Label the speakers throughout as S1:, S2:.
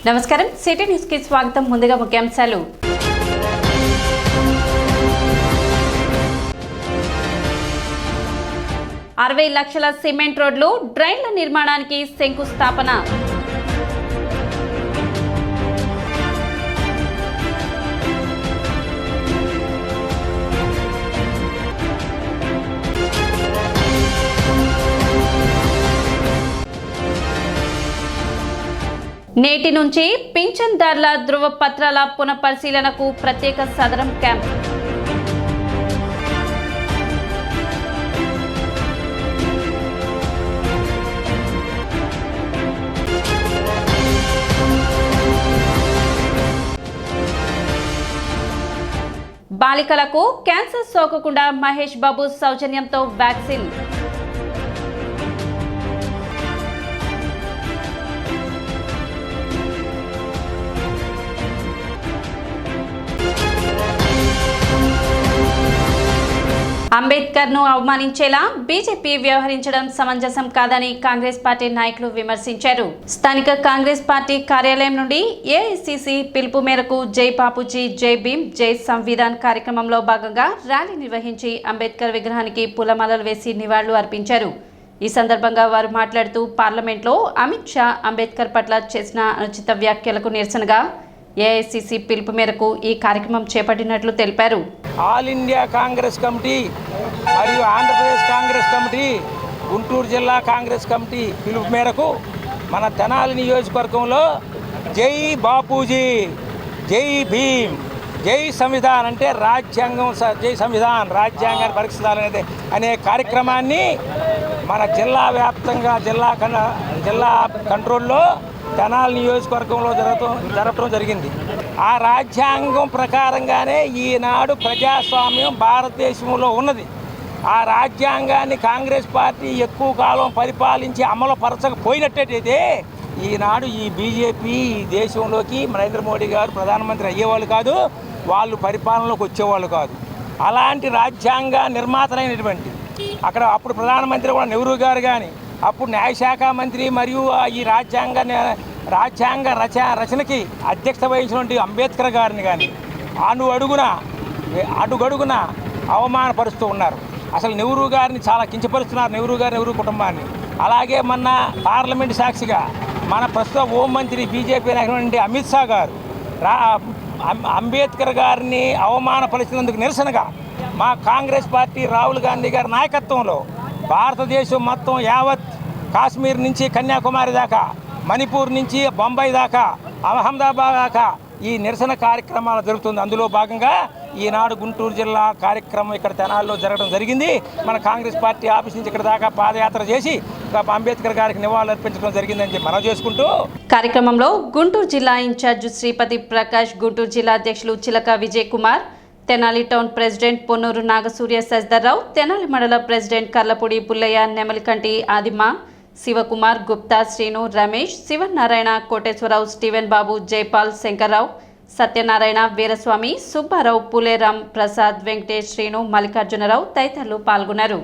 S1: నమస్కారం, city news కి స్వాగతం. ముందుగా ముఖ్యాంశాలు. $60 లక్షల సిమెంట్ రోడ్లు, డ్రైన్ల నిర్మాణానికి శంకుస్థాపన. నేటి నుంచి పింఛన్దారుల ధృవపత్రాల పునఃపరిశీలనకు ప్రత్యేక సదరం క్యాంప్. బాలికలకు క్యాన్సర్ సోకకుండా మహేష్ బాబు సౌజన్యంతో వ్యాక్సిన్. అంబేద్కర్ ను అవమానించేలా బీజేపీ వ్యవహరించడం సమంజసం కాదని కాంగ్రెస్ పార్టీ నాయకులు విమర్శించారు. స్థానిక కాంగ్రెస్ పార్టీ కార్యాలయం నుండి ఏఐసీసీ పిలుపు మేరకు జై బాపూజీ, జై భీమ్, జై సంవిధాన్ కార్యక్రమంలో భాగంగా ర్యాలీ నిర్వహించి అంబేద్కర్ విగ్రహానికి పూలమాలలు వేసి నివాళులు అర్పించారు. ఈ సందర్భంగా వారు మాట్లాడుతూ పార్లమెంట్లో అమిత్ షా అంబేద్కర్ పట్ల చేసిన అనుచిత వ్యాఖ్యలకు నిరసనగా ఏఐసీసీ పిలుపు మేరకు ఈ కార్యక్రమం చేపట్టినట్లు తెలిపారు.
S2: ఆల్ ఇండియా కాంగ్రెస్ కమిటీ మరియు ఆంధ్రప్రదేశ్ కాంగ్రెస్ కమిటీ, గుంటూరు జిల్లా కాంగ్రెస్ కమిటీ పిలుపు మేరకు మన తెనాలి నియోజకవర్గంలో జై బాపూజీ, జై భీమ్, జై సంవిధాన్ అంటే రాజ్యాంగం, జై సంవిధాన్ రాజ్యాంగాన్ని పరీక్షించాలనేది అనే కార్యక్రమాన్ని మన జిల్లా వ్యాప్తంగా జిల్లా కంట్రోల్లో తెనాలి నియోజకవర్గంలో జరగటం జరిగింది. ఆ రాజ్యాంగం ప్రకారంగానే ఈనాడు ప్రజాస్వామ్యం భారతదేశంలో ఉన్నది. ఆ రాజ్యాంగాన్ని కాంగ్రెస్ పార్టీ ఎక్కువ కాలం పరిపాలించి అమలుపరచకపోయినట్టయితే ఈనాడు ఈ బీజేపీ ఈ దేశంలోకి నరేంద్ర మోడీ గారు ప్రధానమంత్రి అయ్యేవాళ్ళు కాదు, వాళ్ళు పరిపాలనలోకి వచ్చేవాళ్ళు కాదు. అలాంటి రాజ్యాంగ నిర్మాతలైనటువంటి అప్పుడు ప్రధానమంత్రి కూడా నెహ్రూ గారు కానీ, అప్పుడు న్యాయశాఖ మంత్రి మరియు ఈ రాజ్యాంగ రచనకి అధ్యక్షత వహించినటువంటి అంబేద్కర్ గారిని కానీ అడుగడుగున అవమానపరుస్తూ ఉన్నారు. అసలు నెహ్రూ గారిని చాలా కించపరుస్తున్నారు, నెహ్రూ కుటుంబాన్ని. అలాగే మొన్న పార్లమెంట్ సాక్షిగా మన ప్రస్తుత హోంమంత్రి బీజేపీ నాయకుడు అమిత్ షా గారు అంబేద్కర్ గారిని అవమానపరిచినందుకు నిరసనగా మా కాంగ్రెస్ పార్టీ రాహుల్ గాంధీ గారి నాయకత్వంలో భారతదేశం మొత్తం యావత్ కాశ్మీర్ నుంచి కన్యాకుమారి దాకా, మణిపూర్ నుంచి బొంబాయి దాకా, అహ్మదాబాద్ దాకా ఈ నిరసన కార్యక్రమాలు జరుగుతుంది. అందులో భాగంగా ఈనాడు గుంటూరు జిల్లా కార్యక్రమం ఇక్కడ తెనాలిలో జరగడం జరిగింది. మన కాంగ్రెస్ పార్టీ ఆఫీస్ నుంచి ఇక్కడ దాకా పాదయాత్ర చేసి అంబేద్కర్ గారికి నివాళులు అర్పించడం జరిగిందని మనం చేసుకుంటూ
S1: కార్యక్రమంలో గుంటూరు జిల్లా ఇన్ఛార్జ్ శ్రీపతి ప్రకాష్, గుంటూరు జిల్లా అధ్యక్షులు చిలక విజయ్ కుమార్, తెనాలి టౌన్ ప్రెసిడెంట్ పొన్నూరు నాగసూర్య శశిధర్రావు, తెనాలి మండల ప్రెసిడెంట్ కర్లపూడి పుల్లయ్య, నెమలికంటి ఆదిమ, శివకుమార్, గుప్తా, శ్రీను, రమేష్, శివనారాయణ, కోటేశ్వరరావు, స్టీవెన్ బాబు, జైపాల్, శంకర్రావు, సత్యనారాయణ, వీరస్వామి, సుబ్బారావు, పులేరాం, ప్రసాద్, వెంకటేష్, శ్రీను, మల్లికార్జునరావు తదితరులు పాల్గొన్నారు.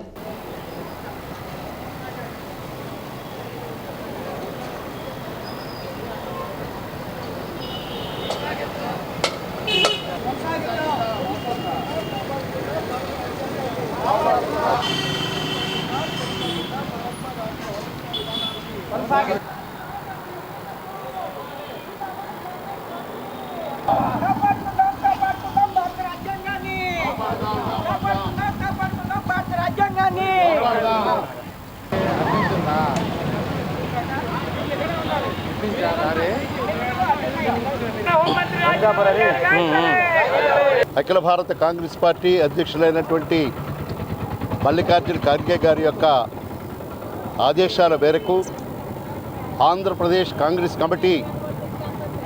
S3: అఖిల భారత కాంగ్రెస్ పార్టీ అధ్యక్షులైనటువంటి మల్లికార్జున ఖార్గే గారి యొక్క ఆదేశాల మేరకు ఆంధ్రప్రదేశ్ కాంగ్రెస్ కమిటీ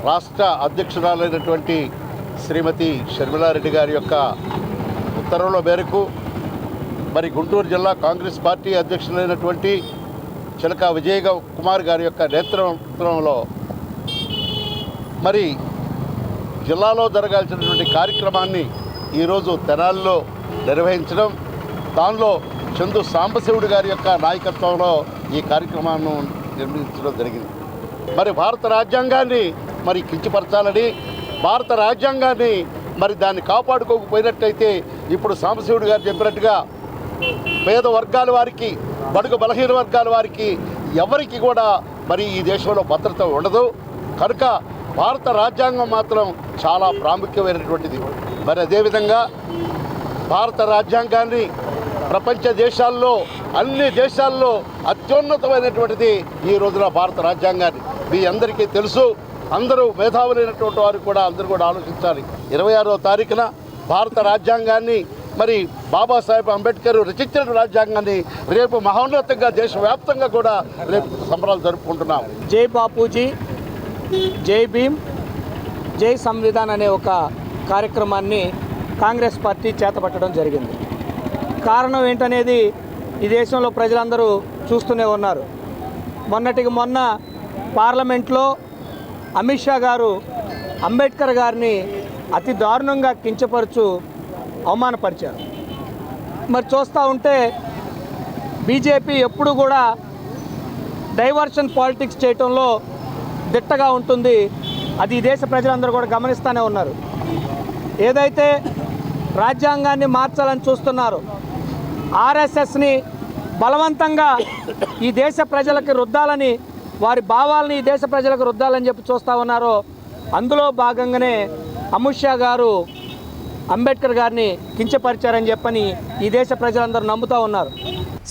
S3: రాష్ట్ర అధ్యక్షురాలైనటువంటి శ్రీమతి షర్మిలారెడ్డి గారి యొక్క ఉత్తర్వుల మేరకు మరి గుంటూరు జిల్లా కాంగ్రెస్ పార్టీ అధ్యక్షులైనటువంటి చిలక విజయ్ కుమార్ గారి యొక్క నేతృత్వంలో మరి జిల్లాలో జరగాల్సినటువంటి కార్యక్రమాన్ని ఈరోజు తెనాలిలో నిర్వహించడం, దానిలో చందు సాంబశివుడు గారి యొక్క నాయకత్వంలో ఈ కార్యక్రమాన్ని నిర్వహించడం జరిగింది. మరి భారత రాజ్యాంగాన్ని మరి కించపరచాలని, భారత రాజ్యాంగాన్ని మరి దాన్ని కాపాడుకోకపోయినట్టయితే ఇప్పుడు సాంబశివుడు గారు చెప్పినట్టుగా పేద వర్గాల వారికి, బడుగు బలహీన వర్గాల వారికి ఎవరికి కూడా మరి ఈ దేశంలో భద్రత ఉండదు. కనుక భారత రాజ్యాంగం మాత్రం చాలా ప్రాముఖ్యమైనటువంటిది. మరి అదేవిధంగా భారత రాజ్యాంగాన్ని ప్రపంచ దేశాల్లో, అన్ని దేశాల్లో అత్యున్నతమైనటువంటిది ఈ రోజున భారత రాజ్యాంగాన్ని మీ అందరికీ తెలుసు. అందరూ మేధావులైనటువంటి వారు కూడా అందరూ కూడా ఆలోచించాలి. 26వ తారీఖున భారత రాజ్యాంగాన్ని మరి బాబాసాహెబ్ అంబేద్కర్ రచించిన రాజ్యాంగాన్ని రేపు మహోన్నతంగా దేశవ్యాప్తంగా కూడా రేపు సంబరాలు జరుపుకుంటున్నాం.
S4: జై బాపూజీ, జై భీమ్, జై సంవిధాన్ అనే ఒక కార్యక్రమాన్ని కాంగ్రెస్ పార్టీ చేతపట్టడం జరిగింది. కారణం ఏంటనేది ఈ దేశంలో ప్రజలందరూ చూస్తూనే ఉన్నారు. మొన్నటికి మొన్న పార్లమెంట్లో అమిత్ షా గారు అంబేద్కర్ గారిని అతి దారుణంగా కించపరుచు అవమానపరిచారు. మరి చూస్తూ ఉంటే బీజేపీ ఎప్పుడు కూడా డైవర్షన్ పాలిటిక్స్ చేయటంలో దిట్టగా ఉంటుంది. అది ఈ దేశ ప్రజలందరూ కూడా గమనిస్తూనే ఉన్నారు. ఏదైతే రాజ్యాంగాన్ని మార్చాలని చూస్తున్నారు, ఆర్ఎస్ఎస్ని బలవంతంగా ఈ దేశ ప్రజలకు రుద్దాలని, వారి భావాలని ఈ దేశ ప్రజలకు రుద్దాలని చెప్పి చూస్తూ ఉన్నారో, అందులో భాగంగానే అమిత్ షా గారు అంబేద్కర్ గారిని కించపరిచారని చెప్పని ఈ దేశ ప్రజలందరూ నమ్ముతూ ఉన్నారు.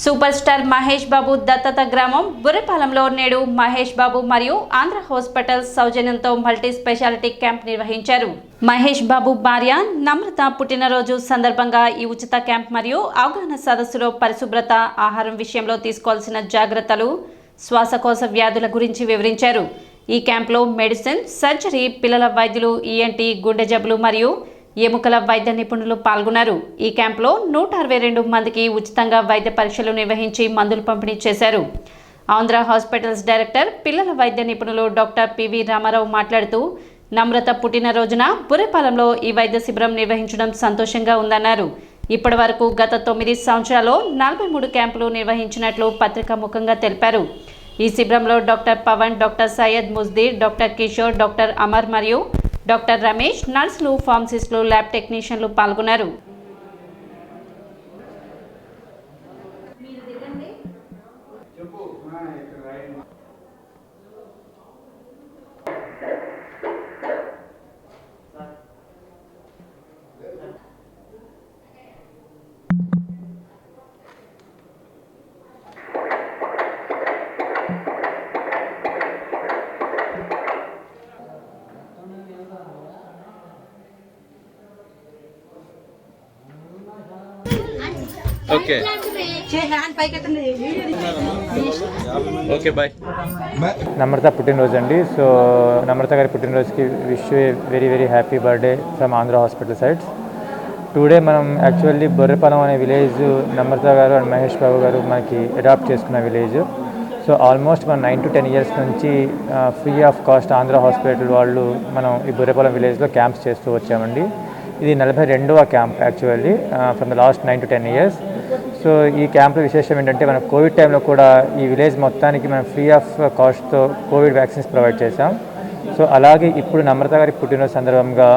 S1: సూపర్ స్టార్ మహేష్ బాబు దత్తత గ్రామం బుర్రపాలెంలో నేడు మహేష్ బాబు మరియు ఆంధ్ర హాస్పిటల్ సౌజన్యంతో మల్టీ స్పెషాలిటీ క్యాంప్ నిర్వహించారు. మహేష్ బాబు భార్య నమ్రత పుట్టినరోజు సందర్భంగా ఈ ఉచిత క్యాంప్ మరియు అవగాహన సదస్సులో పరిశుభ్రత, ఆహారం విషయంలో తీసుకోవాల్సిన జాగ్రత్తలు, శ్వాసకోశ వ్యాధుల గురించి వివరించారు. ఈ క్యాంప్లో మెడిసిన్, సర్జరీ, పిల్లల వైద్యులు, ఈఎన్టీ, గుండె జబ్బులు మరియు ఎముకల వైద్య నిపుణులు పాల్గొన్నారు. ఈ క్యాంప్లో 162 మందికి ఉచితంగా వైద్య పరీక్షలు నిర్వహించి మందులు పంపిణీ చేశారు. ఆంధ్ర హాస్పిటల్స్ డైరెక్టర్, పిల్లల వైద్య నిపుణులు డాక్టర్ పివి రామారావు మాట్లాడుతూ, నమ్రత పుట్టినరోజున బుర్రపాలెంలో ఈ వైద్య శిబిరం నిర్వహించడం సంతోషంగా ఉందన్నారు. ఇప్పటి వరకు గత 9 సంవత్సరాల్లో 43 క్యాంపులు నిర్వహించినట్లు పత్రికాముఖంగా తెలిపారు. ఈ శిబిరంలో doctor Pavan, doctor Syed Mujdeer, doctor Kishore, doctor Amar మరియు డాక్టర్ రమేష్, నర్సులు, ఫార్మసిస్టులు, ల్యాబ్ టెక్నీషియన్లు పాల్గొన్నారు.
S5: Okay okay bye.
S6: నమ్రత పుట్టినరోజు అండి. సో నమ్రత గారి పుట్టినరోజుకి wish very very happy birthday from Andhra hospital sides. Today మనం యాక్చువల్లీ బొర్రెపాలెం అనే విలేజ్ నమ్రత గారు అండ్ మహేష్ బాబు గారు మనకి అడాప్ట్ చేసుకున్న విలేజ్. సో ఆల్మోస్ట్ మనం 9 to 10 years నుంచి free of cost Andhra hospital వాళ్ళు మనం ఈ బొర్రెపాలెం విలేజ్లో క్యాంప్స్ చేస్తూ వచ్చామండి. ఇది 42వ camp actually from the last 9 to 10 years. So ఈ క్యాంప్లో విశేషం ఏంటంటే మనం కోవిడ్ టైంలో కూడా ఈ విలేజ్ మొత్తానికి మనం ఫ్రీ ఆఫ్ కాస్ట్తో కోవిడ్ వ్యాక్సిన్స్ ప్రొవైడ్ చేసాం. సో అలాగే ఇప్పుడు నమ్రత గారి పుట్టినరోజు సందర్భంగా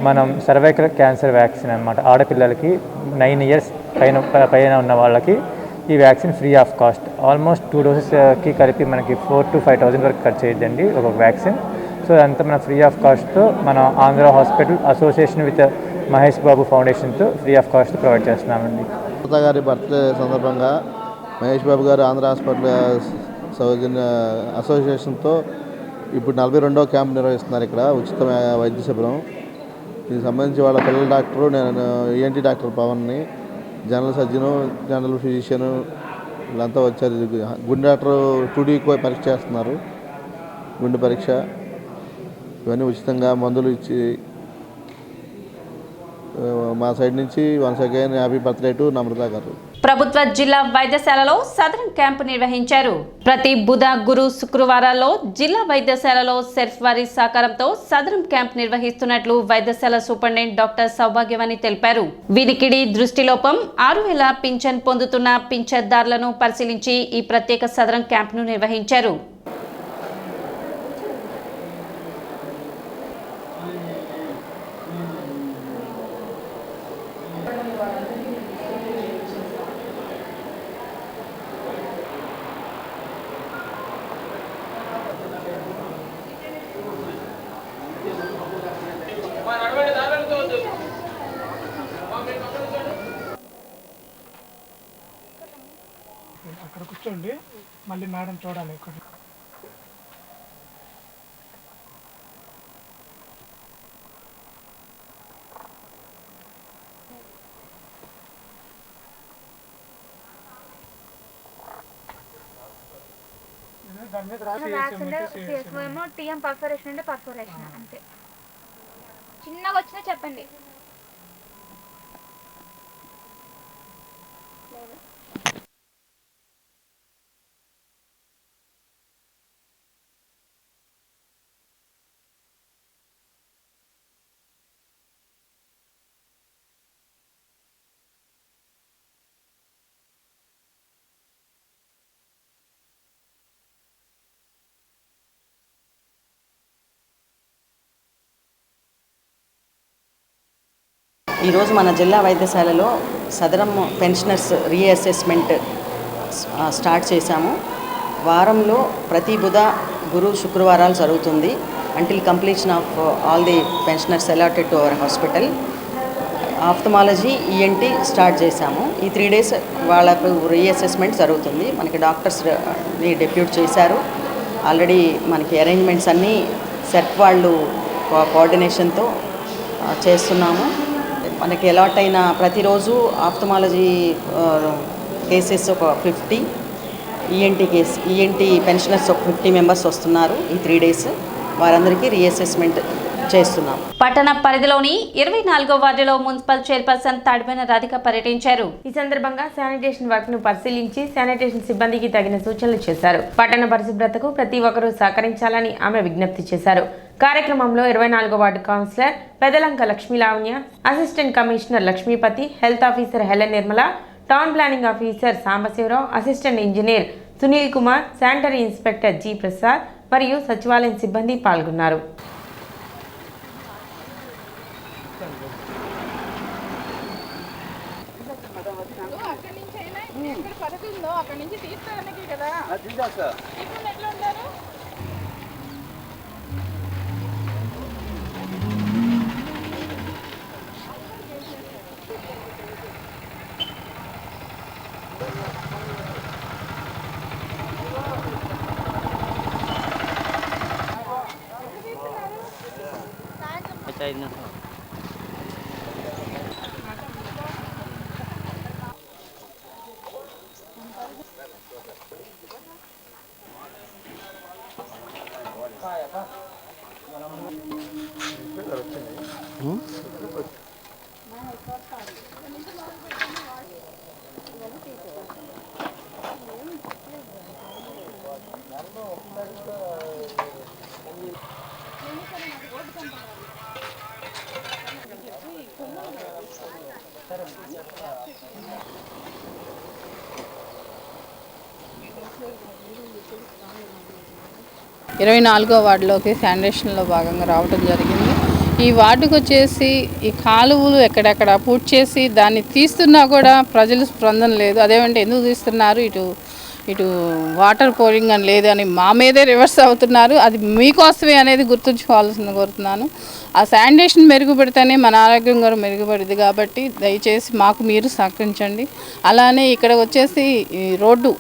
S6: మనం సర్వైకల్ క్యాన్సర్ వ్యాక్సిన్ అనమాట, ఆడపిల్లలకి 9 years పైన ఉన్న వాళ్ళకి ఈ vaccine free of cost. Almost 2 dosesకి కలిపి మనకి 4,000 to 5,000 వరకు ఖర్చు అయ్యిందండి ఒక వ్యాక్సిన్. సో అదంతా మన ఫ్రీ ఆఫ్ కాస్ట్తో మన Andhra hospital association with Mahesh Babu ఫౌండేషన్తో ఫ్రీ ఆఫ్ కాస్ట్ ప్రొవైడ్ చేస్తున్నామండి.
S7: నమ్రత గారి బర్త్డే సందర్భంగా మహేష్ బాబు గారు ఆంధ్ర హాస్పిటల్ సౌజన్య అసోసియేషన్తో ఇప్పుడు 42వ క్యాంప్ నిర్వహిస్తున్నారు ఇక్కడ ఉచిత వైద్య శిబిరం. దీనికి సంబంధించి వాళ్ళ పిల్లల డాక్టరు, నేను ఈఎన్టీ డాక్టర్ పవన్ని, జనరల్ సర్జను, జనరల్ ఫిజిషియను వీళ్ళంతా వచ్చారు. గుండె డాక్టర్ 2D పరీక్ష చేస్తున్నారు, గుండె పరీక్ష. ఇవన్నీ ఉచితంగా మందులు ఇచ్చి మా సైడ్ నుంచి once again happy birthday to Namrata గారు.
S1: ప్రభుత్వ జిల్లా వైద్యశాలలో సదరన్ క్యాంపు నిర్వహించారు. ప్రతి బుధ, గురు, శుక్రవారాల్లో జిల్లా వైద్యశాలలో సెర్ఫ్ వారి సహకారంతో సదరన్ క్యాంప్ నిర్వహిస్తున్నట్లు వైద్యశాల సూపరింటెండెంట్ డాక్టర్ సౌభాగ్యవని తెలిపారు. వినికిడి, దృష్టిలోపం 6,000 పింఛన్ పొందుతున్న పింఛన్దారులను పరిశీలించి ఈ ప్రత్యేక సదరన్ క్యాంపును నిర్వహించారు.
S8: అక్కడ కూర్చోండి, మళ్ళీ మేడం చూడాలి ఇక్కడ.
S9: టీఎం పర్ఫరేషన్ అంటే పర్ఫరేషన్ అంతే. చిన్నగా వచ్చినా చెప్పండి.
S10: ఈరోజు మన జిల్లా వైద్యశాలలో సదరం పెన్షనర్స్ రీఅసెస్మెంట్ స్టార్ట్ చేశాము. వారంలో ప్రతి బుధ, గురు, శుక్రవారాలు జరుగుతుంది. Until completion of all the pensioners allotted to our hospital. Ophthalmology, ENT start చేశాము. ఈ 3 days వాళ్ళకు రీఅసెస్మెంట్ జరుగుతుంది. మనకి డాక్టర్స్ని డెప్యూట్ చేశారు. ఆల్రెడీ మనకి అరేంజ్మెంట్స్ అన్నీ సెట్ వాళ్ళు కోఆర్డినేషన్తో చేస్తున్నాము. మనకి అలాట్ అయిన ప్రతిరోజు ఆఫ్థమాలజీ కేసెస్ ఒక 50, ఈఎన్టీ పెన్షనర్స్ ఒక 50 members వస్తున్నారు. ఈ 3 days వారందరికీ రీఅసెస్మెంట్ చేస్తున్నాం.
S1: పట్టణ పరిధిలోని 24వ వార్డులో మున్సిపల్ చైర్పర్సన్ తడిబెన రాధిక పర్యటించారు.
S11: ఈ సందర్భంగా శానిటేషన్ వర్క్ ను పరిశీలించి శానిటేషన్ సిబ్బందికి తగిన సూచనలు చేశారు. పట్టణ పరిశుభ్రతకు ప్రతి ఒక్కరూ సహకరించాలని ఆమె విజ్ఞప్తి చేశారు. కార్యక్రమంలో 24వ ward councillor Pedalanka Lakshmi Lavanya, assistant commissioner Lakshmipathi, health officer Helen Nirmala, town planning officer Sambasivarao, assistant engineer Sunil Kumar, sanitary inspector G Prasad మరియు సచివాలయం సిబ్బంది పాల్గొన్నారు.
S12: ఇరవై 24వ వార్డులోకి శానిటేషన్లో భాగంగా రావడం జరిగింది. ఈ వార్డుకు వచ్చేసి ఈ కాలువలు ఎక్కడెక్కడ పూర్తి చేసి దాన్ని తీస్తున్నా కూడా ప్రజలు స్పందన లేదు. అదేమంటే ఎందుకు తీస్తున్నారు, ఇటు వాటర్ పోరింగ్ అని లేదని మా మీదే రివర్స్ అవుతున్నారు. అది మీకోసమే అనేది గుర్తుంచుకోవాల్సింది కోరుతున్నాను. ఆ శానిటేషన్ మెరుగుపెడితేనే మన ఆరోగ్యం కూడా మెరుగుపడింది. కాబట్టి దయచేసి మాకు మీరు సహకరించండి. అలానే ఇక్కడ వచ్చేసి ఈ రోడ్డు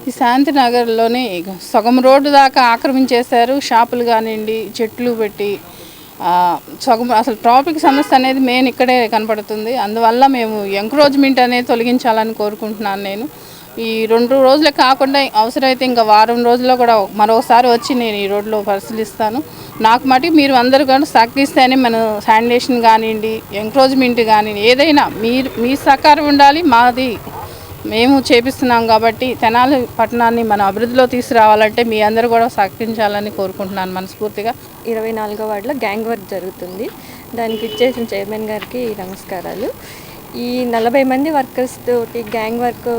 S12: ఈ శాంతినగర్లోనే సగం రోడ్డు దాకా ఆక్రమించేశారు. షాపులు కానివ్వండి, చెట్లు పెట్టి సగం అసలు ట్రాఫిక్ సమస్య అనేది మెయిన్ ఇక్కడే కనపడుతుంది. అందువల్ల మేము ఎంక్రోచ్మెంట్ అనేది తొలగించాలని కోరుకుంటున్నాను. నేను ఈ 2 రోజులే కాకుండా అవసరమైతే ఇంకా వారం రోజుల్లో కూడా మరోసారి వచ్చి నేను ఈ రోడ్లో పరిశీలిస్తాను. నాకు మటుకు మీరు అందరూ కూడా సహకరిస్తేనే మన శానిటేషన్ కానివ్వండి, ఎంక్రోచ్మెంట్ కానివ్వండి, ఏదైనా మీ సహకారం ఉండాలి. మాది మేము చేపిస్తున్నాం కాబట్టి తెనాలి పట్టణాన్ని మన అభివృద్ధిలో తీసుకురావాలంటే మీ అందరూ కూడా సహకరించాలని కోరుకుంటున్నాను మనస్ఫూర్తిగా.
S13: 24వ వార్డులో గ్యాంగ్ వర్క్ జరుగుతుంది. దానికి ఇచ్చేసిన చైర్మన్ గారికి నమస్కారాలు. ఈ 40 మంది వర్కర్స్ తోటి గ్యాంగ్ వర్క్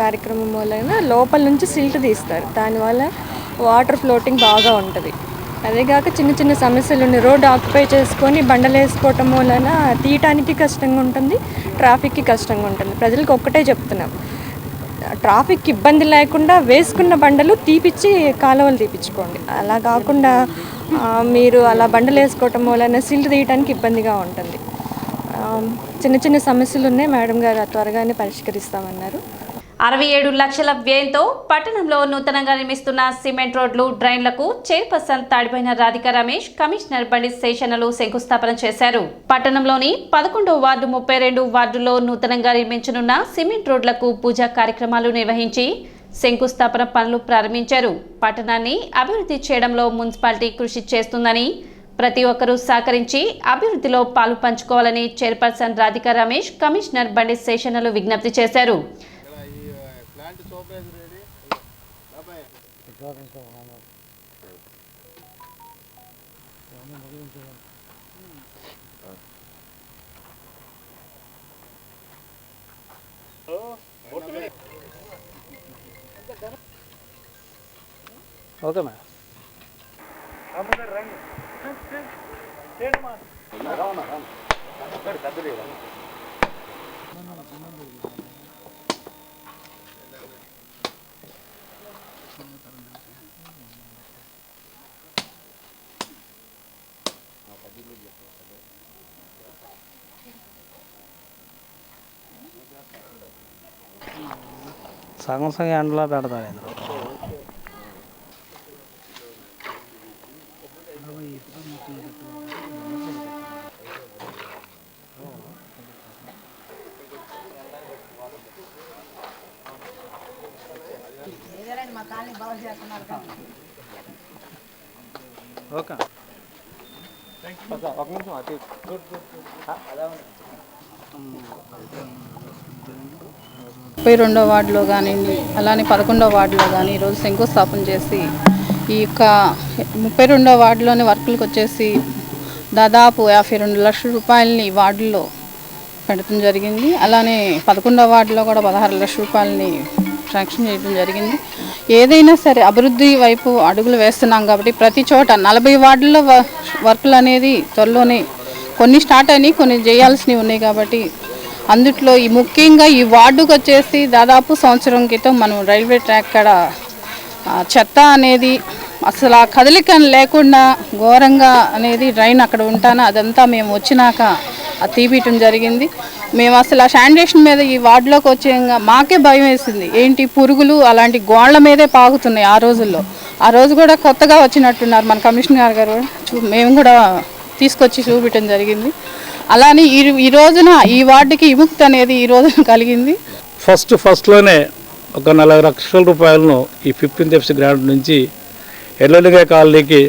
S13: కార్యక్రమం వలన లోపల నుంచి సిల్ట్ తీస్తారు. దానివల్ల వాటర్ ఫ్లోటింగ్ బాగా ఉంటుంది. అదేగాక చిన్న చిన్న సమస్యలు ఉన్నాయి. రోడ్డు ఆక్యుపై చేసుకొని బండలు వేసుకోవటం వలన తీయటానికి కష్టంగా ఉంటుంది, ట్రాఫిక్కి కష్టంగా ఉంటుంది. ప్రజలకు ఒక్కటే చెప్తున్నాం, ట్రాఫిక్ ఇబ్బంది లేకుండా వేసుకున్న బండలు తీపిచ్చి కాలువలు తీపించుకోండి. అలా కాకుండా మీరు అలా బండలు వేసుకోవటం వలన సిల్ట్ తీయటానికి ఇబ్బందిగా ఉంటుంది. చిన్న చిన్న సమస్యలు ఉన్నాయి, మేడం గారు త్వరగానే పరిష్కరిస్తామన్నారు.
S1: 67 లక్షల వ్యయంతో పట్టణంలో నూతనంగా నిర్మిస్తున్న సిమెంట్ రోడ్లు, డ్రైన్లకు చైర్పర్సన్ తాడిపోయిన రాధికా రమేష్, కమిషనర్ బండి శేషన్నలు శంకుస్థాపన చేశారు. పట్టణంలోని 11వ వార్డు, 32 వార్డుల్లో నూతనంగా నిర్మించనున్న సిమెంట్ రోడ్లకు పూజా కార్యక్రమాలు నిర్వహించి శంకుస్థాపన పనులు ప్రారంభించారు. పట్టణాన్ని అభివృద్ధి చేయడంలో మున్సిపాలిటీ కృషి చేస్తుందని, ప్రతి ఒక్కరూ సహకరించి అభివృద్ధిలో పాలు పంచుకోవాలని చైర్పర్సన్ రాధికా రమేష్, కమిషనర్ బండి శేషన్నలు విజ్ఞప్తి చేశారు.
S4: Okay madam. సగం సగం ఎండలో పెడతారు. ఓకే, ఒక నిమిషం.
S12: 32వ వార్డులో కానివ్వండి, అలానే 11వ వార్డులో కానీ ఈరోజు శంకుస్థాపన చేసి ఈ యొక్క 32వ వార్డులోని వర్కులకు వచ్చేసి దాదాపు 52 లక్షల రూపాయలని వార్డులో పెడతం జరిగింది. అలానే 11వ వార్డులో కూడా 16 లక్షల రూపాయలని శాంక్షన్ చేయడం జరిగింది. ఏదైనా సరే అభివృద్ధి వైపు అడుగులు వేస్తున్నాం కాబట్టి ప్రతి చోట 40 వార్డుల్లో వర్కులు అనేది త్వరలోనే కొన్ని స్టార్ట్ అయినాయి, కొన్ని చేయాల్సినవి ఉన్నాయి. కాబట్టి అందుట్లో ఈ ముఖ్యంగా ఈ వార్డుకు వచ్చేసి దాదాపు సంవత్సరం క్రితం మనం రైల్వే ట్రాక్ కాడ చెత్త అనేది అసలు ఆ కదలిక లేకుండా ఘోరంగా అనేది డ్రైన్ అక్కడ ఉంటాను, అదంతా మేము వచ్చినాక అది తీపియటం జరిగింది. మేము అసలు ఆ శానిటేషన్ మీద ఈ వార్డులోకి వచ్చేయంగా మాకే భయం వేసింది. ఏంటి పురుగులు అలాంటి గోళ్ల మీదే పాకుతున్నాయి ఆ రోజుల్లో. ఆ రోజు కూడా కొత్తగా వచ్చినట్టున్నారు మన కమిషనర్ గారు, మేము కూడా తీసుకొచ్చి చూపించడం జరిగింది. అలానే ఈ రోజున ఈ వార్డుకి విముక్తి అనేది ఈ రోజున కలిగింది.
S4: ఫస్ట్లోనే ఒక 40 లక్షల రూపాయలను ఈ 15th FC గ్రాంట్ నుంచి ఎల్లలింగ కాలనీకి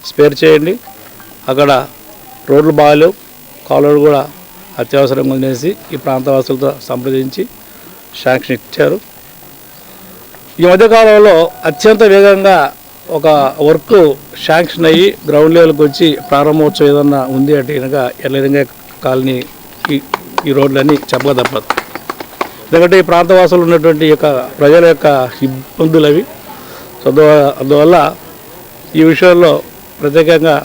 S4: స్పేర్ చేయండి. అక్కడ రోడ్లు బాగాలేవు, కాలువలు కూడా అత్యవసరంగా ఉండేసి ఈ ప్రాంతవాసులతో సంప్రదించి శాంక్షన్ ఇచ్చారు. ఈ మధ్యకాలంలో అత్యంత వేగంగా ఒక వర్క్ శాంక్షన్ అయ్యి గ్రౌండ్ లెవెల్కి వచ్చి ప్రారంభోత్సవం ఏదన్నా ఉంది అంటే కనుక ఎల్లలింగ కాలనీ ఈ రోడ్లన్నీ చెప్పక తప్పదు. ఎందుకంటే ఈ ప్రాంతవాసులు ఉన్నటువంటి యొక్క ప్రజల యొక్క ఇబ్బందులు అవి. సో అందువల్ల ఈ విషయంలో ప్రత్యేకంగా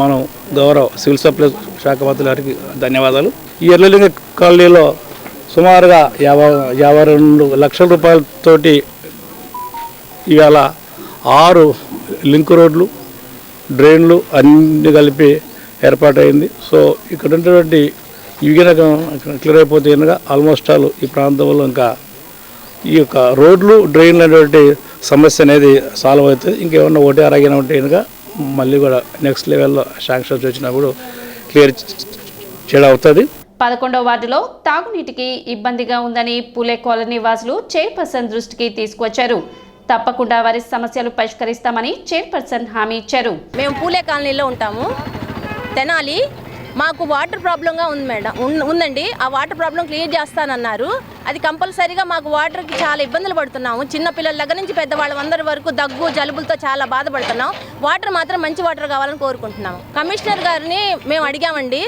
S4: మనం గౌరవ సివిల్ సప్లై శాఖ మంత్రి గారికి ధన్యవాదాలు. ఈ ఎల్లలింగ కాలనీలో సుమారుగా 52 లక్షల రూపాయలతోటి ఇవాళ 6 లింక్ రోడ్లు, డ్రైన్లు అన్నీ కలిపి ఏర్పాటైంది. సో ఇక్కడ ఉన్నటువంటి ఇవి క్లియర్ అయిపోతే కనుక ఆల్మోస్ట్ ఆల్ ఈ ప్రాంతంలో ఇంకా ఈ యొక్క రోడ్లు, డ్రైన్లు అనేటువంటి సమస్య అనేది సాల్వ్ అవుతుంది. ఇంకేమన్నా ఒకటి అరగిన ఉంటే కనుక మళ్ళీ కూడా నెక్స్ట్ లెవెల్లో శాంక్షన్స్ వచ్చినప్పుడు క్లియర్ చేయడం అవుతుంది.
S1: 11వ వార్డులో తాగునీటికి ఇబ్బందిగా ఉందని పూలే కాలనీ వాసులు చైర్పర్సన్ దృష్టికి తీసుకువచ్చారు. తప్పకుండా వారి సమస్యలు పరిష్కరిస్తామని చైర్పర్సన్ హామీ ఇచ్చారు.
S14: మేము పూలే కాలనీలో ఉంటాము, తెనాలి. మాకు వాటర్ ప్రాబ్లంగా ఉంది మేడం, ఉందండి. ఆ వాటర్ ప్రాబ్లం క్లియర్ చేస్తానన్నారు. అది కంపల్సరీగా మాకు వాటర్కి చాలా ఇబ్బందులు పడుతున్నాము. చిన్నపిల్లల దగ్గర నుంచి పెద్దవాళ్ళందరి వరకు దగ్గు, జలుబులతో చాలా బాధపడుతున్నాం. వాటర్ మాత్రం మంచి వాటర్ కావాలని కోరుకుంటున్నాము. కమిషనర్ గారిని మేము అడిగామండి,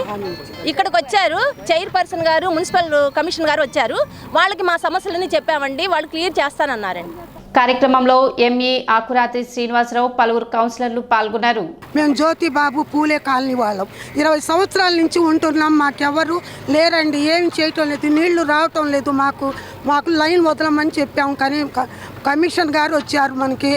S14: ఇక్కడికి వచ్చారు. చైర్పర్సన్ గారు, మున్సిపల్ కమిషనర్ గారు వచ్చారు. వాళ్ళకి మా సమస్యలన్నీ చెప్పామండి, వాళ్ళు క్లియర్ చేస్తానన్నారండి.
S1: కార్యక్రమంలో ఎంఈ ఆకురాత్రి శ్రీనివాసరావు, పలువురు కౌన్సిలర్లు పాల్గొన్నారు.
S15: మేము జ్యోతిబాబు పూలే కాలనీ వాళ్ళం 20 సంవత్సరాల నుంచి ఉంటున్నాం. మాకెవరు లేరండి, ఏం చేయటం లేదు, నీళ్లు రావటం లేదు. మాకు లైన్ వదలమని చెప్పాము, కానీ కమిషన్ గారు వచ్చారు. మనకి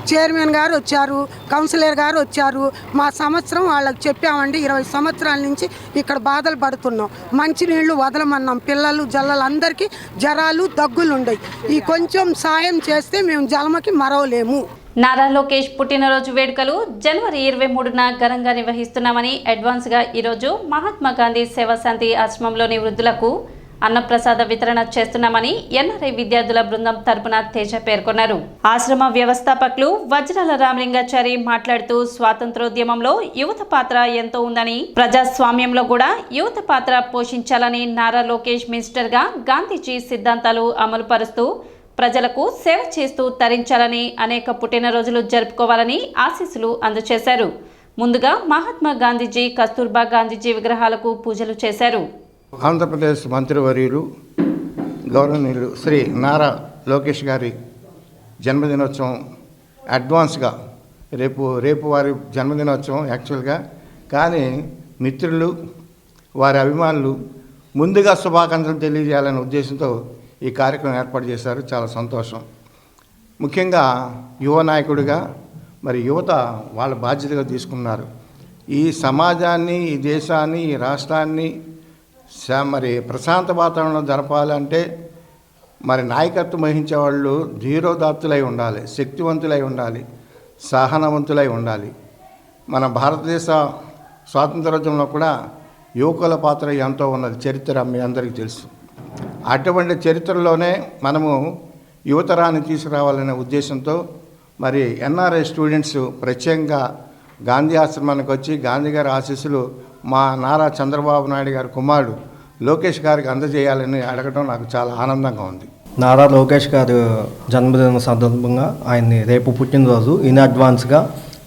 S15: చైర్మన్ గారు వచ్చారు, కౌన్సిలర్ గారు వచ్చారు. మా సంవత్సరం వాళ్ళకి చెప్పామండి. 20 సంవత్సరాల నుంచి ఇక్కడ బాధలు పడుతున్నాం. మంచినీళ్ళు వదలమన్నాం. పిల్లలు జల్లలు అందరికీ జ్వరాలు దగ్గులు ఉన్నాయి. ఈ కొంచెం సాయం చేస్తే మేము జలమకి మరవలేము.
S1: నారా లోకేష్ పుట్టినరోజు వేడుకలు జనవరి 23న ఘనంగా నిర్వహిస్తున్నామని అడ్వాన్స్గా ఈరోజు మహాత్మా గాంధీ సేవాశాంతి ఆశ్రమంలోని వృద్ధులకు అన్నప్రసాద వితరణ చేస్తున్నామని ఎన్ఆర్ఐ విద్యార్థుల బృందం తరపున తేజ పేర్కొన్నారు. ఆశ్రమ వ్యవస్థాపకులు వజ్రాల రామలింగాచారి మాట్లాడుతూ స్వాతంత్రోద్యమంలో యువత పాత్ర ఎంతో ఉందని, ప్రజాస్వామ్యంలో కూడా యువత పాత్ర పోషించాలని, నారా లోకేష్ మినిస్టర్గా గాంధీజీ సిద్ధాంతాలు అమలు పరుస్తూ ప్రజలకు సేవ చేస్తూ తరించాలని, అనేక పుట్టినరోజులు జరుపుకోవాలని ఆశీస్సులు అందజేశారు. ముందుగా మహాత్మా గాంధీజీ, కస్తూర్బా గాంధీజీ విగ్రహాలకు పూజలు చేశారు.
S16: ఆంధ్రప్రదేశ్ మంత్రివర్యులు గౌరవనీయులు శ్రీ నారా లోకేష్ గారి జన్మదినోత్సవం అడ్వాన్స్గా రేపు వారి జన్మదినోత్సవం యాక్చువల్గా, కానీ మిత్రులు వారి అభిమానులు ముందుగా శుభాకాంక్షలు తెలియజేయాలనే ఉద్దేశంతో ఈ కార్యక్రమం ఏర్పాటు చేశారు. చాలా సంతోషం. ముఖ్యంగా యువ నాయకుడిగా మరి యువత వాళ్ళ బాధ్యతగా తీసుకున్నారు. ఈ సమాజాన్ని, ఈ దేశాన్ని, ఈ రాష్ట్రాన్ని మరి ప్రశాంత వాతావరణంలో జరపాలంటే మరి నాయకత్వం వహించే వాళ్ళు ధీరోదాత్తులై ఉండాలి, శక్తివంతులై ఉండాలి, సహనవంతులై ఉండాలి. మన భారతదేశ స్వాతంత్రోద్యమంలో కూడా యువకుల పాత్ర ఎంతో ఉన్నది. చరిత్ర మీ అందరికీ తెలుసు. అటువంటి చరిత్రలోనే మనము యువతరాన్ని తీసుకురావాలనే ఉద్దేశంతో మరి ఎన్ఆర్ఐ స్టూడెంట్స్ ప్రత్యేకంగా గాంధీ ఆశ్రమానికి వచ్చి గాంధీ గారి ఆశీస్సులు మా నారా చంద్రబాబు నాయుడు గారి కుమారుడు లోకేష్ గారికి అందజేయాలని అడగడం నాకు చాలా ఆనందంగా ఉంది.
S17: నారా లోకేష్ గారు జన్మదిన సందర్భంగా ఆయన్ని రేపు పుట్టినరోజు ఇన్ అడ్వాన్స్గా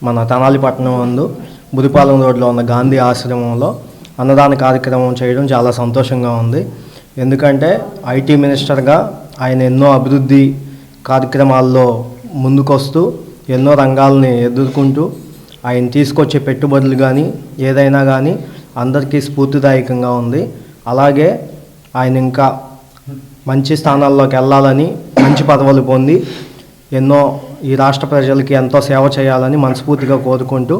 S17: మన తెనాలిపట్నం నందు బురిపాలెం రోడ్లో ఉన్న గాంధీ ఆశ్రమంలో అన్నదాన కార్యక్రమం చేయడం చాలా సంతోషంగా ఉంది. ఎందుకంటే ఐటీ మినిస్టర్గా ఆయన ఎన్నో అభివృద్ధి కార్యక్రమాల్లో ముందుకొస్తూ ఎన్నో రంగాలని ఎదుర్కొంటూ ఆయన తీసుకొచ్చే పెట్టుబడులు కానీ ఏదైనా కానీ అందరికీ స్ఫూర్తిదాయకంగా ఉంది. అలాగే ఆయన ఇంకా మంచి స్థానాల్లోకి వెళ్ళాలని, మంచి పదవులు పొంది ఎన్నో ఈ రాష్ట్ర ప్రజలకి ఎంతో సేవ చేయాలని మనస్ఫూర్తిగా కోరుకుంటూ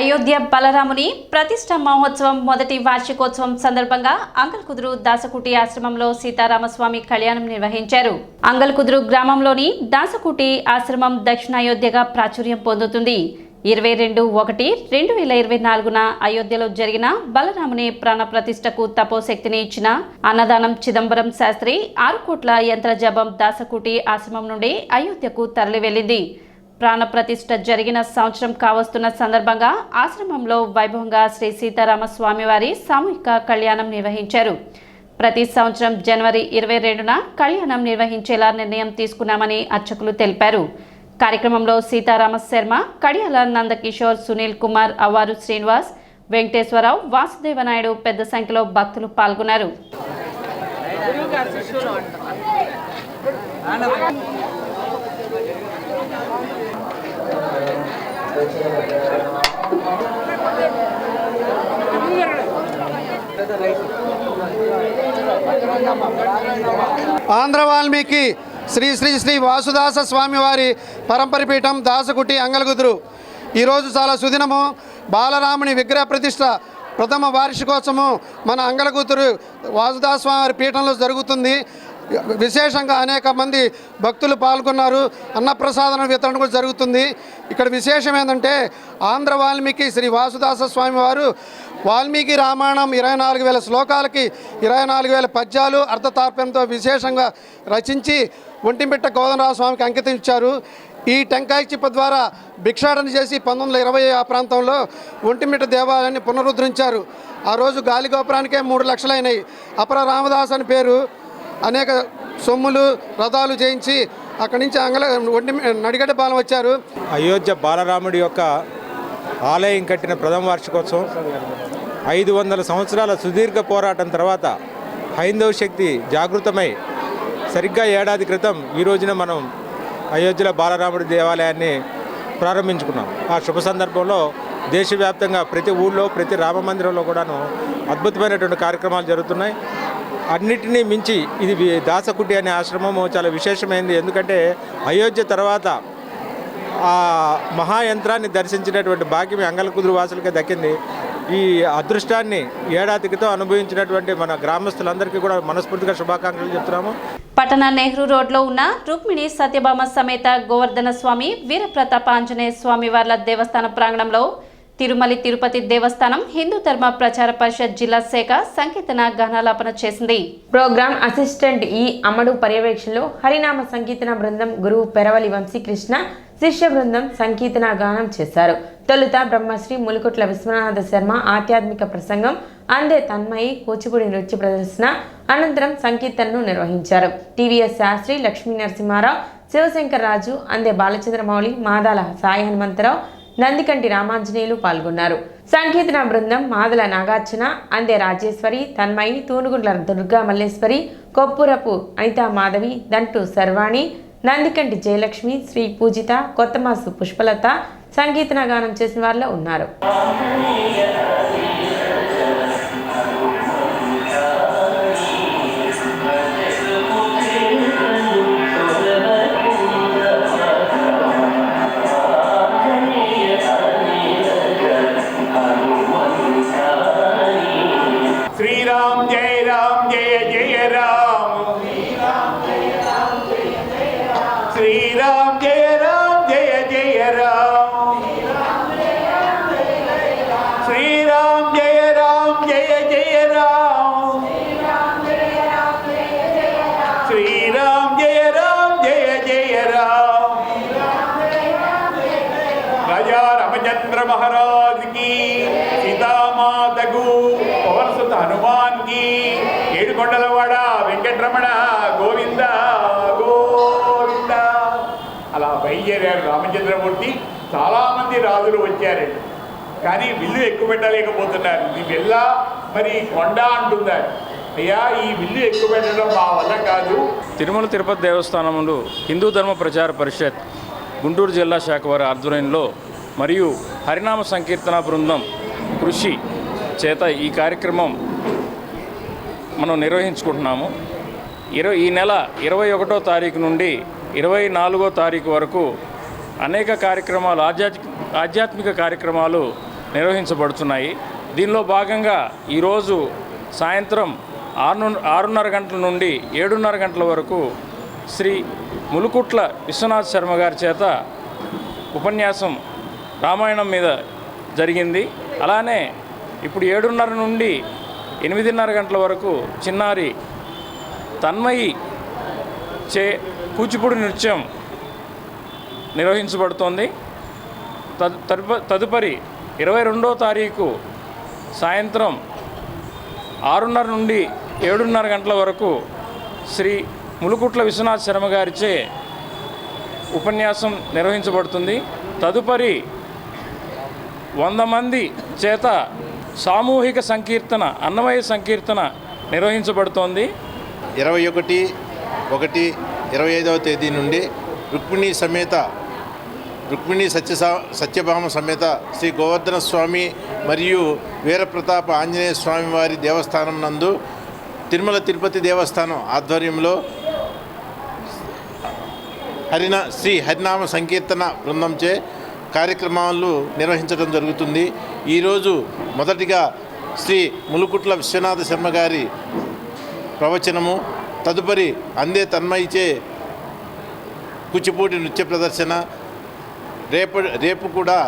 S1: అయోధ్య బలరాముని ప్రతిష్ట మహోత్సవం మొదటి వార్షికోత్సవం సందర్భంగా అంగల్కుదురు దాసకుటి ఆశ్రమంలో సీతారామస్వామి కళ్యాణం నిర్వహించారు. అంగల్కుదురు గ్రామంలోని దాసకుటి ఆశ్రమం దక్షిణాయోధ్యగా ప్రాచుర్యం పొందుతుంది. 22/1/2024న అయోధ్యలో జరిగిన బలరాముని ప్రాణ ప్రతిష్టకు తపోశక్తిని ఇచ్చిన అన్నదానం చిదంబరం శాస్త్రి 6 కోట్ల యంత్ర జపం దాసకుటి ఆశ్రమం నుండి అయోధ్యకు తరలి వెళ్ళింది. ప్రాణ ప్రతిష్ఠ జరిగిన సంవత్సరం కావస్తున్న సందర్భంగా ఆశ్రమంలో వైభవంగా శ్రీ సీతారామ స్వామివారి సామూహిక కళ్యాణం నిర్వహించారు. ప్రతి సంవత్సరం జనవరి 22న కళ్యాణం నిర్వహించేలా నిర్ణయం తీసుకున్నామని అర్చకులు తెలిపారు. కార్యక్రమంలో సీతారామ శర్మ, కడియాల నందకిషోర్, సునీల్ కుమార్, అవ్వారు శ్రీనివాస్, వెంకటేశ్వరరావు, వాసుదేవనాయుడు పెద్ద సంఖ్యలో భక్తులు పాల్గొన్నారు.
S18: ఆంధ్ర వాల్మీకి శ్రీ శ్రీ శ్రీ వాసుదాస స్వామివారి పరంపరపీఠం దాసకుటి అంగల్కుదురు ఈరోజు చాలా సుదినము. బాలరాముని విగ్రహ ప్రతిష్ట ప్రథమ వార్షికోత్సవం మన అంగల్కుదురు వాసుదాస స్వామివారి పీఠంలో జరుగుతుంది. విశేషంగా అనేక మంది భక్తులు పాల్గొన్నారు. అన్నప్రసాదన వితరణ కూడా జరుగుతుంది. ఇక్కడ విశేషం ఏంటంటే ఆంధ్ర వాల్మీకి శ్రీ వాసుదాస స్వామి వారు వాల్మీకి రామాయణం 24,000 శ్లోకాలకి 24,000 పద్యాలు అర్థతాత్పర్యంతో విశేషంగా రచించి ఒంటిమిట్ట గోవిందరావు స్వామికి అంకితం ఇచ్చారు. ఈ టెంకాయ చిప్ప ద్వారా భిక్షాటన చేసి 1920 ఆ ప్రాంతంలో ఒంటిమిట్ట దేవాలయాన్ని పునరుద్ధరించారు. ఆ రోజు గాలి గోపురానికే 3 లక్షలైనాయి. అపర రామదాస్ అని పేరు. అనేక సొమ్ములు రథాలు చేయించి అక్కడి నుంచి నడిగడ్డ పాలెం వచ్చారు.
S19: అయోధ్య బాలరాముడి యొక్క ఆలయం కట్టిన ప్రథమ వార్షికోత్సవం 500 సంవత్సరాల సుదీర్ఘ పోరాటం తర్వాత హైందవ శక్తి జాగృతమై సరిగ్గా ఏడాది క్రితం ఈ రోజున మనం అయోధ్యలో బాలరాముడి దేవాలయాన్ని ప్రారంభించుకున్నాం. ఆ శుభ సందర్భంలో దేశవ్యాప్తంగా ప్రతి ఊళ్ళో ప్రతి రామ మందిరంలో కూడాను అద్భుతమైనటువంటి కార్యక్రమాలు జరుగుతున్నాయి. అన్నిటినీ మించి ఇది దాసకుటి అనే ఆశ్రమము చాలా విశేషమైంది. ఎందుకంటే అయోధ్య తర్వాత ఆ మహాయంత్రాన్ని దర్శించినటువంటి భాగ్యం అంగలకుదురు వాసులకే దక్కింది. ఈ అదృష్టాన్ని ఏడాదికితో అనుభవించినటువంటి మన గ్రామస్తులందరికీ కూడా మనస్ఫూర్తిగా శుభాకాంక్షలు చెప్తున్నాము.
S1: పట్టణ నెహ్రూ రోడ్లో ఉన్న రుక్మిణి సత్యభామ సమేత గోవర్ధన స్వామి వీరప్రతాప ఆంజనేయ స్వామి వార్ల దేవస్థానం ప్రాంగణంలో తిరుమలి తిరుపతి దేవస్థానం హిందూ ధర్మ ప్రచార పరిషత్ జిల్లా శాఖ సంకీర్తన గానాలాపన చేసింది.
S11: ప్రోగ్రామ్ అసిస్టెంట్ ఈ అమ్మడు పర్యవేక్షణలో హరినామ సంకీర్తన బృందం గురువు పెరవలి వంశీకృష్ణ శిష్య బృందం సంకీర్తన గానం చేశారు. తొలుత బ్రహ్మశ్రీ ములుకుట్ల విశ్వనాథ శర్మ ఆధ్యాత్మిక ప్రసంగం, అందే తన్మయి కూచిపూడి నృత్య ప్రదర్శన అనంతరం సంకీర్తనను నిర్వహించారు. టీవీఎస్ శాస్త్రి, లక్ష్మీ నరసింహారావు, శివశంకర్ రాజు, అందే బాలచంద్రమౌళి, మాదాల సాయి హనుమంతరావు, నందికంటి రామాంజనేయులు పాల్గొన్నారు. సంకీర్తన బృందం మాదల నాగార్జున, అందే రాజేశ్వరి, తన్మయి, తూనుగుండ్ల దుర్గా మల్లేశ్వరి, కొప్పురపు అనితా మాధవి, దంటు శర్వాణి, నందికంటి జయలక్ష్మి, శ్రీ పూజిత, కొత్తమాసు పుష్పలత సంకీర్తన గానం చేసిన వారిలో ఉన్నారు.
S20: శ్రీరామ్ జయ రామ్ జయ జయ రామ్, శ్రీరామ్ జయ రామ్ జయ జయ రామ్, శ్రీరామ్ జయ రామ్ జయ జయ రామ్, శ్రీరామ్ జయ రామ్ జయ జయ రామ్. రాజా రామచంద్ర మహారాజ్ కి, సీతామాతకు, పవన్ సుత హనుమాన్ కి, ఏడుకొండలవాడ వెంకటరమణ గోవింద గోవింద. అలా బయలుదేరారు రామచంద్రమూర్తి. చాలామంది రాజులు వచ్చారండి, కానీ విల్లు ఎక్కువ పెట్టలేకపోతున్నారు. ఇది వెళ్ళ మరి కొండ అంటున్నారు. అయ్యా, ఈ విల్లు ఎక్కువ పెట్టడం మా వల్ల కాదు.
S5: తిరుమల తిరుపతి దేవస్థానంలో హిందూ ధర్మ ప్రచార పరిషత్ గుంటూరు జిల్లా శాఖ వారి ఆధ్వర్యంలో మరియు హరినామ సంకీర్తన బృందం కృషి చేత ఈ కార్యక్రమం మనం నిర్వహించుకుంటున్నాము. ఈ నెల 21వ తారీఖు నుండి 24వ తారీఖు వరకు అనేక కార్యక్రమాలు, ఆధ్యాత్మిక కార్యక్రమాలు నిర్వహించబడుతున్నాయి. దీనిలో భాగంగా ఈరోజు సాయంత్రం 6:30 గంటల నుండి 7:30 గంటల వరకు శ్రీ ములుకుట్ల విశ్వనాథ శర్మ గారి చేత ఉపన్యాసం రామాయణం మీద జరిగింది. అలానే ఇప్పుడు 7:30 నుండి 8:30 గంటల వరకు చిన్నారి తన్మయి చే కూచిపూడి నృత్యం నిర్వహించబడుతోంది. తదుపరి 22వ తారీఖు సాయంత్రం 6:30 నుండి 7:30 గంటల వరకు శ్రీ ములుకుట్ల విశ్వనాథ శర్మ గారిచే ఉపన్యాసం నిర్వహించబడుతుంది. తదుపరి 100 మంది చేత సామూహిక సంకీర్తన, అన్నమయ్య సంకీర్తన నిర్వహించబడుతోంది.
S21: 21/1/25వ తేదీ నుండి రుక్మిణి సత్యభామ సమేత శ్రీ గోవర్ధన స్వామి మరియు వీరప్రతాప ఆంజనేయ స్వామి వారి దేవస్థానం నందు తిరుమల తిరుపతి దేవస్థానం ఆధ్వర్యంలో శ్రీ హరినామ సంకీర్తన బృందంచే కార్యక్రమాలు నిర్వహించడం జరుగుతుంది. ఈరోజు మొదటిగా శ్రీ ములుకుట్ల విశ్వనాథ శర్మ గారి ప్రవచనము, తదుపరి అందే తన్మయిచే కూచిపూడి నృత్య ప్రదర్శన, రేపు కూడా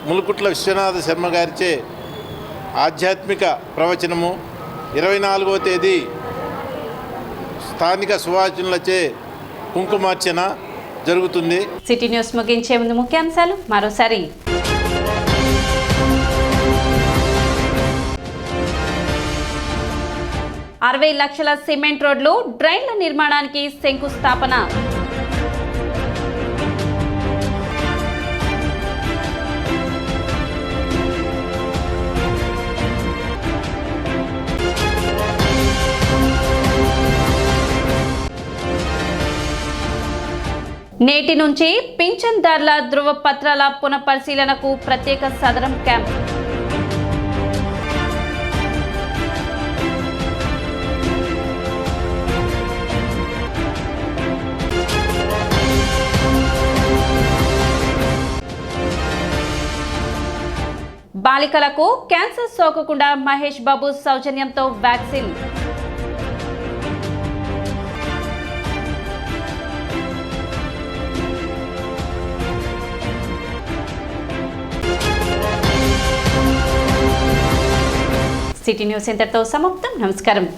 S21: ములుకుట్ల విశ్వనాథ శర్మ గారిచే ఆధ్యాత్మిక ప్రవచనము, 24వ తేదీ స్థానిక సువాచనలచే కుంకుమార్చన జరుగుతుంది.
S1: సిటీ న్యూస్ ముగించే ముందు ముఖ్యాంశాలు మరోసారి. $60 లక్షల సిమెంట్ రోడ్లు, డ్రైన్ల నిర్మాణానికి శంకుస్థాపన. నేటి నుంచి పింఛన్దారుల ధృవపత్రాల పునఃపరిశీలనకు ప్రత్యేక సదరం క్యాంప్. బాలికలకు క్యాన్సర్ సోకకుండా మహేష్ బాబు సౌజన్యంతో వ్యాక్సిన్. సిటీ న్యూస్ ఇంతటితో సమాప్తం. నమస్కారం.